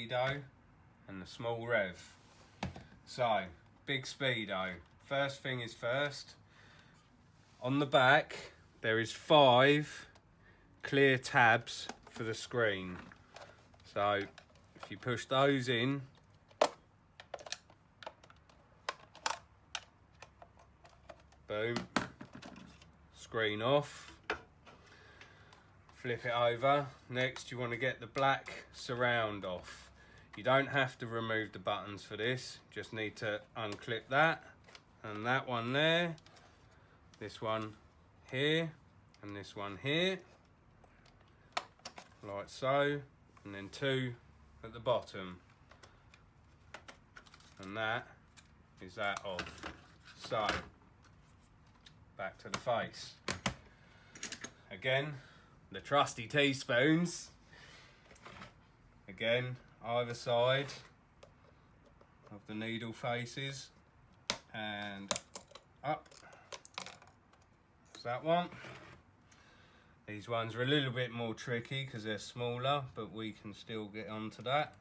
Speedo and the small rev. So, big Speedo. First thing is first. On the back, there is 5 clear tabs for the screen. So, if you push those in, boom, screen off. Flip it over. Next, you want to get the black surround off. You don't have to remove the buttons for this, just need to unclip that and that one there, this one here and this one here, like so, and then 2 at the bottom, and that is that off. So, back to the face. Again, the trusty teaspoons. Again, either side of the needle faces and up. That's that one. These ones are a little bit more tricky because they're smaller, but we can still get onto that.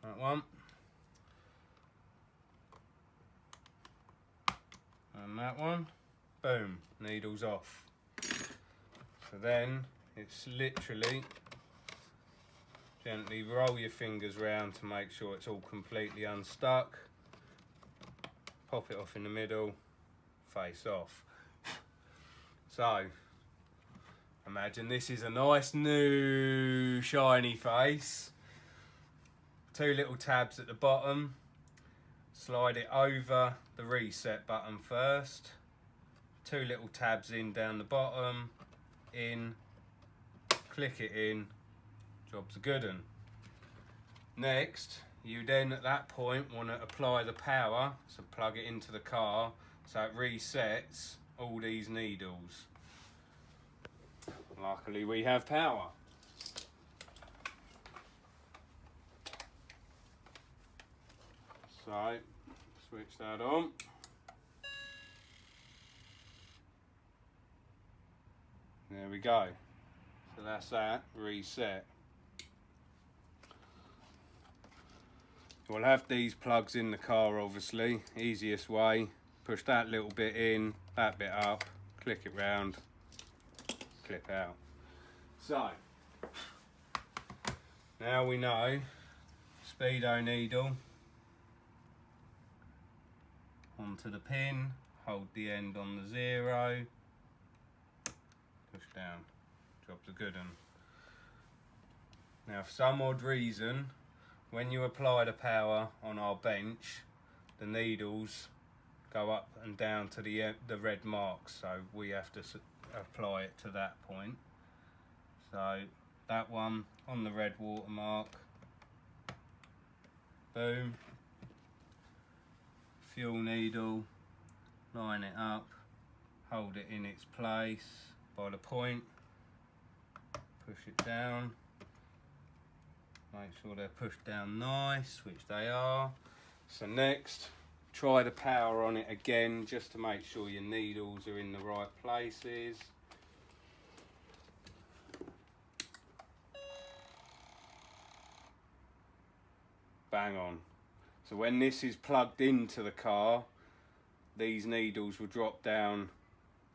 That one. And that one. Boom, needles off. So then it's literally gently roll your fingers round to make sure it's all completely unstuck. Pop it off in the middle, face off. So, imagine this is a nice new shiny face. 2 little tabs at the bottom. Slide it over the reset button first. 2 little tabs in down the bottom. In, click it in, job's a good one. Next, you then at that point want to apply the power, so plug it into the car so it resets all these needles. Luckily we have power. So, switch that on. There we go. So that's that, reset. We'll have these plugs in the car obviously. Easiest way, push that little bit in, that bit up, click it round, clip out. So, now we know, Speedo needle onto the pin, hold the end on the 0, push down, job's a good one. Now for some odd reason, when you apply the power on our bench, the needles go up and down to the red marks, so we have to apply it to that point. So that one on the red watermark, boom, fuel needle, line it up, hold it in its place by the point, push it down, make sure they're pushed down nice, which they are. So next, try the power on it again just to make sure your needles are in the right places. Bang on. So when this is plugged into the car, these needles will drop down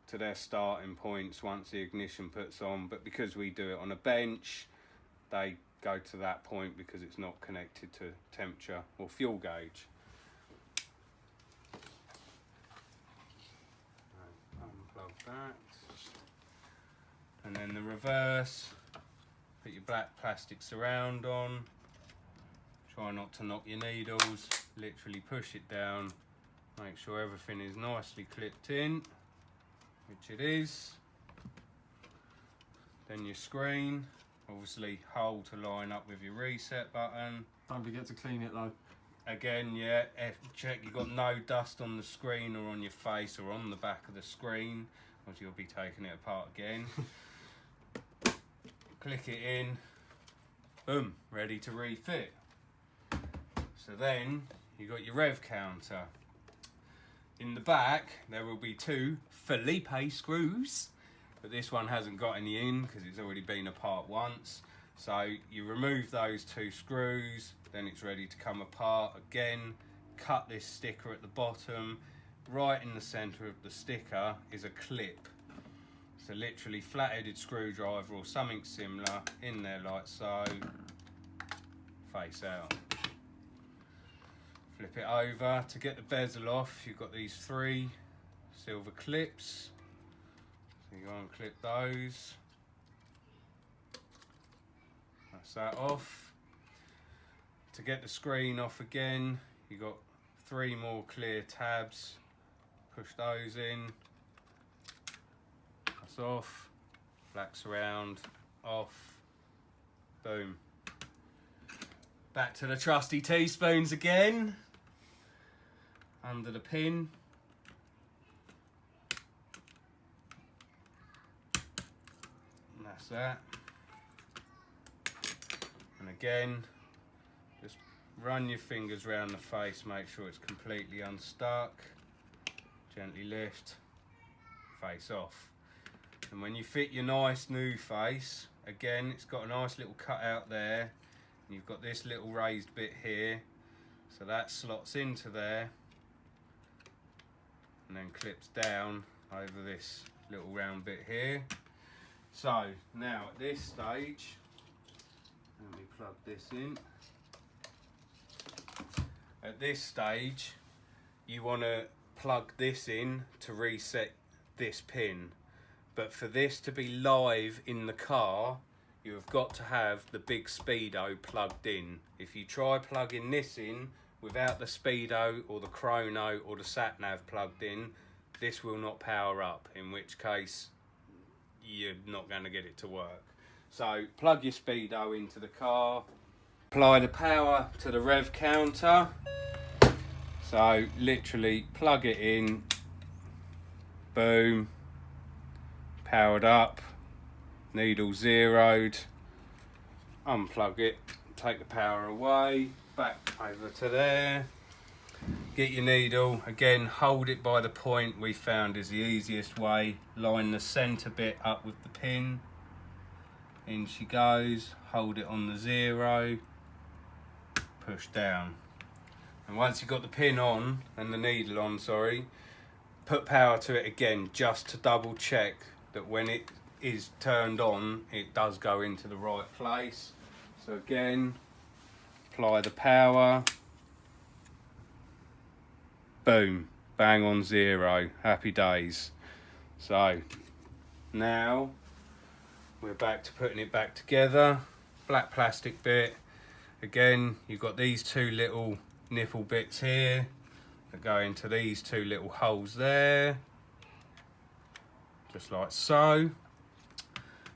to their starting points once the ignition puts on, but because we do it on a bench, they go to that point because it's not connected to temperature or fuel gauge. Unplug that. And then the reverse, put your black plastic surround on. Try not to knock your needles, literally push it down, make sure everything is nicely clipped in, which it is. Then your screen, obviously hold to line up with your reset button. Don't forget to clean it though. Again, yeah, check you've got no dust on the screen or on your face or on the back of the screen, or you'll be taking it apart again. Click it in, boom, ready to refit. So then, you got your rev counter. In the back, there will be 2 Felipe screws, but this one hasn't got any in because it's already been apart once. So you remove those 2 screws, then it's ready to come apart. Again, cut this sticker at the bottom. Right in the centre of the sticker is a clip. So literally flat-headed screwdriver or something similar in there like so, face out. Flip it over. To get the bezel off, you've got these 3 silver clips. So you unclip those. That's that off. To get the screen off again, you've got 3 more clear tabs. Push those in. That's off. Flax around, off. Boom. Back to the trusty teaspoons again. Under the pin. And that's that. And again, just run your fingers around the face, make sure it's completely unstuck. Gently lift, face off. And when you fit your nice new face, again, it's got a nice little cut out there. And you've got this little raised bit here. So that slots into there and then clips down over this little round bit here. So now at this stage, let me plug this in. At this stage, you want to plug this in to reset this pin. But for this to be live in the car, you have got to have the big Speedo plugged in. If you try plugging this in without the Speedo or the chrono or the sat nav plugged in, this will not power up, in which case you're not going to get it to work. So plug your Speedo into the car, apply the power to the rev counter. So literally plug it in, boom, powered up, needle zeroed, unplug it, take the power away, back over to there, get your needle, again hold it by the point we found is the easiest way, line the centre bit up with the pin, in she goes, hold it on the 0, push down. And once you've got the pin on, and the needle on, sorry, put power to it again just to double check that when it is turned on, it does go into the right place. So again, apply the power, boom, bang on 0, happy days. So now we're back to putting it back together. Black plastic bit, again, you've got these 2 little nipple bits here that go into these 2 little holes there, just like so.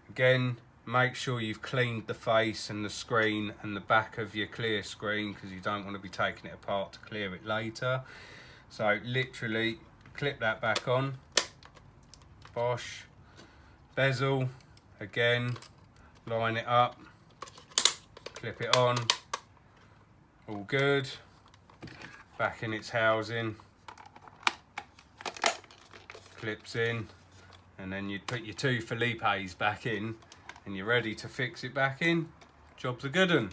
Again, make sure you've cleaned the face and the screen and the back of your clear screen, because you don't want to be taking it apart to clear it later. So literally clip that back on, bosh, bezel, again, line it up, clip it on, all good. Back in its housing, clips in, and then you'd put your 2 Felipes back in and you're ready to fix it back in. Job's a good one.